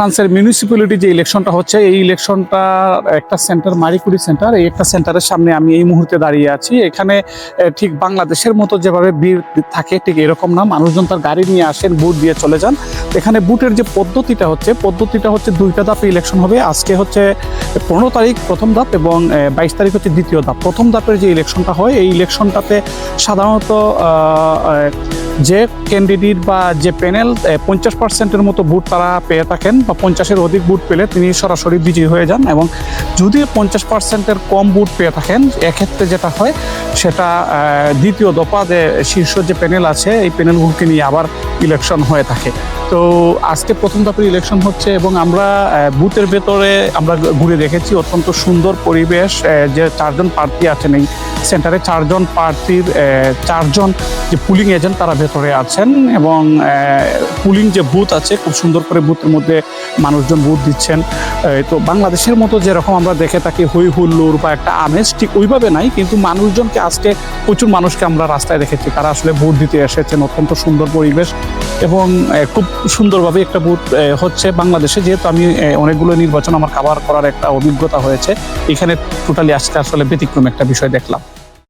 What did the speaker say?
ফ্রান্সের মিউনিসিপ্যালিটি যে ইলেকশনটা হচ্ছে, এই ইলেকশনটা একটা সেন্টার, মারিকুরি সেন্টার, এই একটা সেন্টারের সামনে আমি এই মুহূর্তে দাঁড়িয়ে আছি। এখানে ঠিক বাংলাদেশের মতো যেভাবে ভিড় থাকে ঠিক এরকম না, মানুষজন তার গাড়ি নিয়ে আসেন, ভোট দিয়ে চলে যান। এখানে ভোটের যে পদ্ধতিটা হচ্ছে দুইটা ধাপে ইলেকশন হবে। আজকে হচ্ছে 15 তারিখ প্রথম ধাপ এবং 22 তারিখ হচ্ছে দ্বিতীয় ধাপ। প্রথম ধাপের যে ইলেকশনটা হয়, এই ইলেকশনটাতে সাধারণত যে ক্যান্ডিডেট বা যে প্যানেল 50%-এর মতো ভোট তারা পেয়ে থাকেন বা 50-এর অধিক ভোট পেলে তিনি সরাসরি বিজয়ী হয়ে যান। এবং যদি 50%-এর কম ভোট পেয়ে থাকেন, এক্ষেত্রে যেটা হয় সেটা দ্বিতীয় দফা যে শীর্ষ যে প্যানেল আছে, এই প্যানেলগুলোকে নিয়ে আবার ইলেকশন হয়ে থাকে। তো আজকে প্রথম ধাপের ইলেকশন হচ্ছে এবং আমরা বুথের ভেতরে আমরা ঘুরে দেখেছি, অত্যন্ত সুন্দর পরিবেশ। যে 4জন প্রার্থী আছেন এই সেন্টারে, 4জন প্রার্থীর 4জন যে পুলিং এজেন্ট তারা ভেতরে আছেন এবং পুলিং যে বুথ আছে, খুব সুন্দর করে বুথের মধ্যে মানুষজন ভোট দিচ্ছেন। তো বাংলাদেশের মতো যেরকম আমরা দেখে থাকি হই হুল্লোড় বা একটা আমেজ, ঠিক ওইভাবে নাই, কিন্তু মানুষজনকে আজকে প্রচুর মানুষকে আমরা রাস্তায় দেখেছি, তারা আসলে ভোট দিতে এসেছেন। অত্যন্ত সুন্দর পরিবেশ এবং খুব সুন্দরভাবে একটা ভোট হচ্ছে বাংলাদেশে। যেহেতু আমি অনেকগুলো নির্বাচন আমার কাভার করার একটা অভিজ্ঞতা হয়েছে, এখানে টোটালি আজকে আসলে ব্যতিক্রম একটা বিষয় দেখলাম।